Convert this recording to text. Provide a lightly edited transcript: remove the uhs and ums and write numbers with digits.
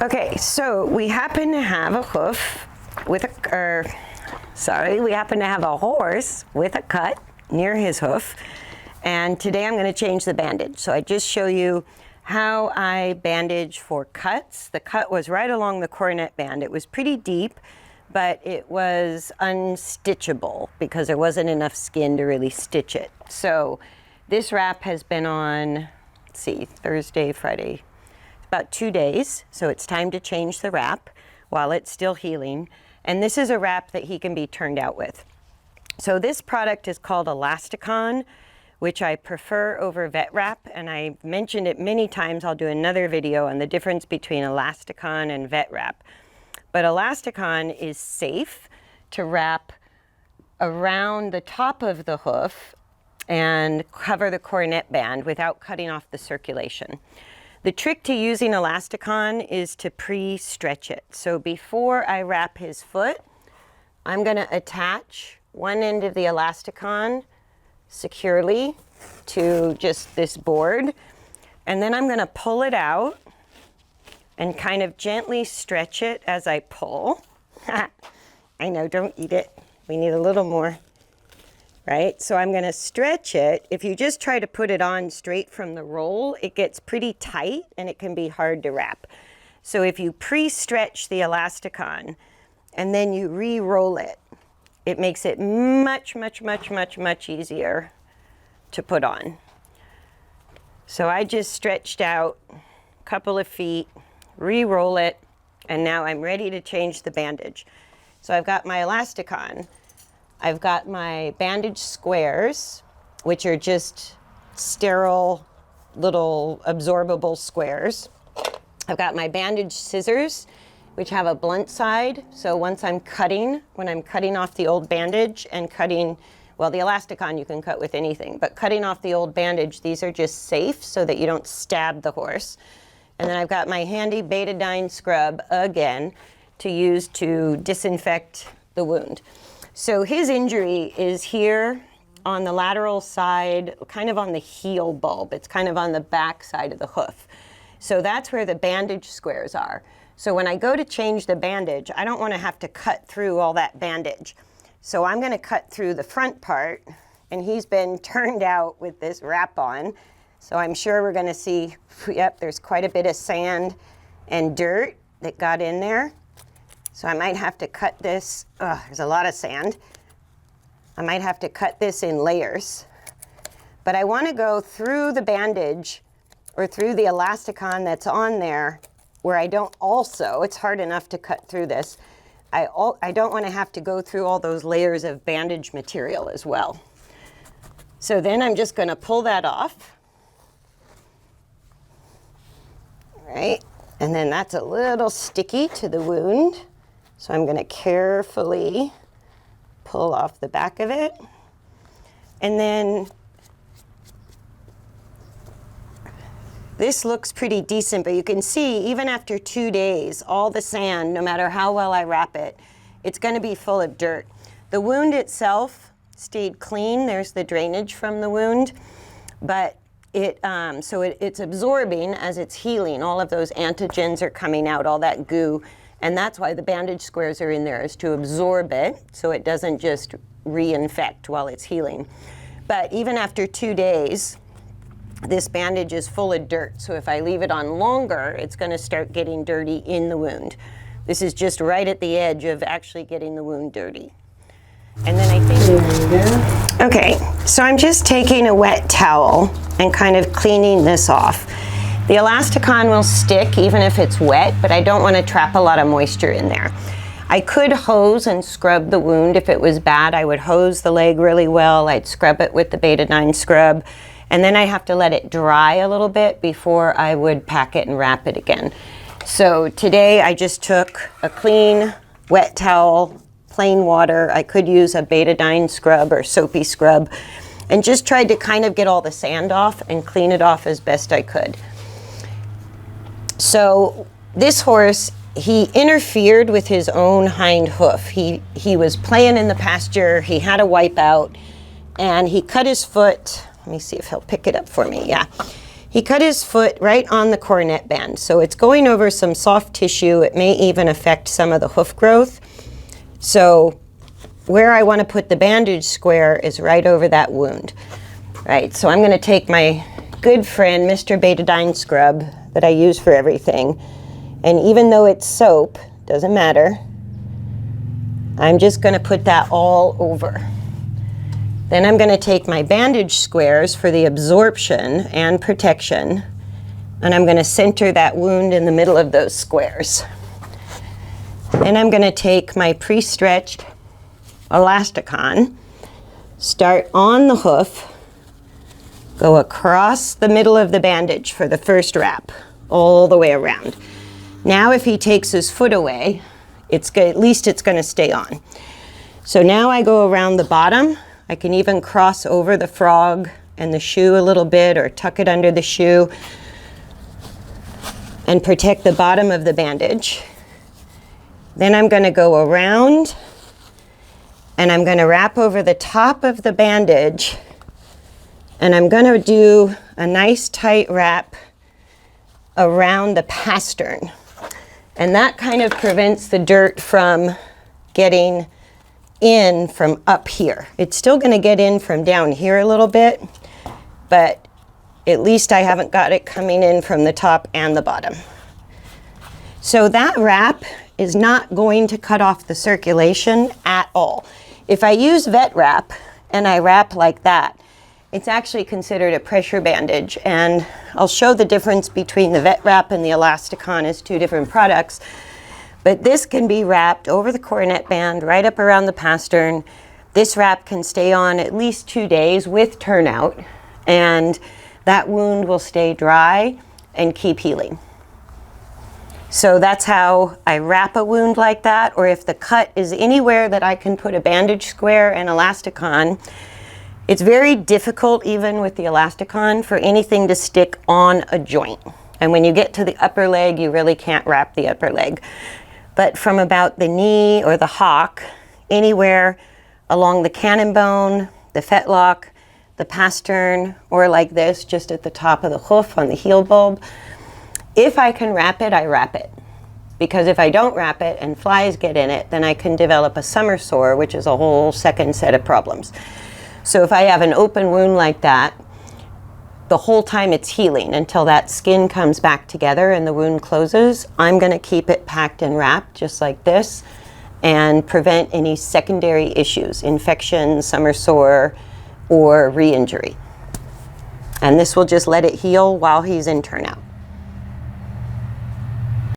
Okay, so we happen to have a hoof with we happen to have a horse with a cut near his hoof, and today I'm going to change the bandage. So I just show you how I bandage for cuts. The cut was right along the coronet band. It was pretty deep, but it was unstitchable because there wasn't enough skin to really stitch it. So this wrap has been on, let's see, Thursday, Friday, about 2 days. So it's time to change the wrap while it's still healing. And this is a wrap that he can be turned out with. So this product is called Elasticon, which I prefer over vet wrap. And I've mentioned it many times. I'll do another video on the difference between Elasticon and vet wrap. But Elasticon is safe to wrap around the top of the hoof and cover the coronet band without cutting off the circulation. The trick to using Elasticon is to pre-stretch it. So before I wrap his foot, I'm going to attach one end of the Elasticon securely to just this board, and then I'm going to pull it out and kind of gently stretch it as I pull. I know, don't eat it. We need a little more, right? So I'm gonna stretch it. If you just try to put it on straight from the roll, it gets pretty tight and it can be hard to wrap. So if you pre-stretch the Elasticon and then you re-roll it, it makes it much easier to put on. So I just stretched out a couple of feet, re-roll it, and now I'm ready to change the bandage. So I've got my Elasticon. I've got my bandage squares, which are just sterile little absorbable squares. I've got my bandage scissors, which have a blunt side. So once I'm cutting, when I'm cutting off the old bandage and cutting, well, the Elasticon you can cut with anything, but cutting off the old bandage, these are just safe so that you don't stab the horse. And then I've got my handy betadine scrub again to use to disinfect the wound. So his injury is here on the lateral side, kind of on the heel bulb. It's kind of on the back side of the hoof. So that's where the bandage squares are. So when I go to change the bandage, I don't want to have to cut through all that bandage. So I'm going to cut through the front part, and he's been turned out with this wrap on. So I'm sure we're going to see, yep, there's quite a bit of sand and dirt that got in there. So I might have to cut this, there's a lot of sand. I might have to cut this in layers. But I want to go through the bandage or through the Elasticon that's on there where I don't also, it's hard enough to cut through this. I don't want to have to go through all those layers of bandage material as well. So then I'm just going to pull that off. Right, and then that's a little sticky to the wound. So I'm going to carefully pull off the back of it. And then this looks pretty decent, but you can see even after 2 days, all the sand, no matter how well I wrap it, it's going to be full of dirt. The wound itself stayed clean. There's the drainage from the wound, but it's absorbing as it's healing. All of those antigens are coming out, all that goo. And that's why the bandage squares are in there, is to absorb it so it doesn't just reinfect while it's healing. But even after 2 days, this bandage is full of dirt. So if I leave it on longer, it's going to start getting dirty in the wound. This is just right at the edge of actually getting the wound dirty. And then I think, okay, so I'm just taking a wet towel and kind of cleaning this off. The Elasticon will stick even if it's wet, but I don't want to trap a lot of moisture in there. I could hose and scrub the wound if it was bad. I would hose the leg really well. I'd scrub it with the betadine scrub, and then I have to let it dry a little bit before I would pack it and wrap it again. So today I just took a clean wet towel, plain water. I could use a betadine scrub or soapy scrub, and just tried to kind of get all the sand off and clean it off as best I could. So this horse, he interfered with his own hind hoof. He was playing in the pasture, he had a wipe out, and he cut his foot. Let me see if he'll pick it up for me, yeah. He cut his foot right on the cornet band, so it's going over some soft tissue. It may even affect some of the hoof growth. So where I want to put the bandage square is right over that wound. Right, so I'm going to take my good friend, Mr. Betadine scrub that I use for everything, and even though it's soap, doesn't matter, I'm just going to put that all over. Then I'm going to take my bandage squares for the absorption and protection, and I'm going to center that wound in the middle of those squares. Then I'm going to take my pre-stretched Elasticon, start on the hoof, go across the middle of the bandage for the first wrap, all the way around. Now if he takes his foot away, at least it's going to stay on. So now I go around the bottom. I can even cross over the frog and the shoe a little bit, or tuck it under the shoe and protect the bottom of the bandage. Then I'm going to go around and I'm going to wrap over the top of the bandage, and I'm going to do a nice tight wrap around the pastern. And that kind of prevents the dirt from getting in from up here. It's still going to get in from down here a little bit, but at least I haven't got it coming in from the top and the bottom. So that wrap is not going to cut off the circulation at all. If I use vet wrap and I wrap like that, it's actually considered a pressure bandage, and I'll show the difference between the vet wrap and the Elasticon as two different products. But this can be wrapped over the cornet band, right up around the pastern. This wrap can stay on at least 2 days with turnout, and that wound will stay dry and keep healing. So that's how I wrap a wound like that, or if the cut is anywhere that I can put a bandage square and Elasticon. It's very difficult, even with the Elasticon, for anything to stick on a joint. And when you get to the upper leg, you really can't wrap the upper leg. But from about the knee or the hock, anywhere along the cannon bone, the fetlock, the pastern, or like this, just at the top of the hoof on the heel bulb, if I can wrap it, I wrap it. Because if I don't wrap it and flies get in it, then I can develop a summer sore, which is a whole second set of problems. So if I have an open wound like that, the whole time it's healing until that skin comes back together and the wound closes, I'm going to keep it packed and wrapped just like this and prevent any secondary issues, infection, summer sore, or re-injury. And this will just let it heal while he's in turnout.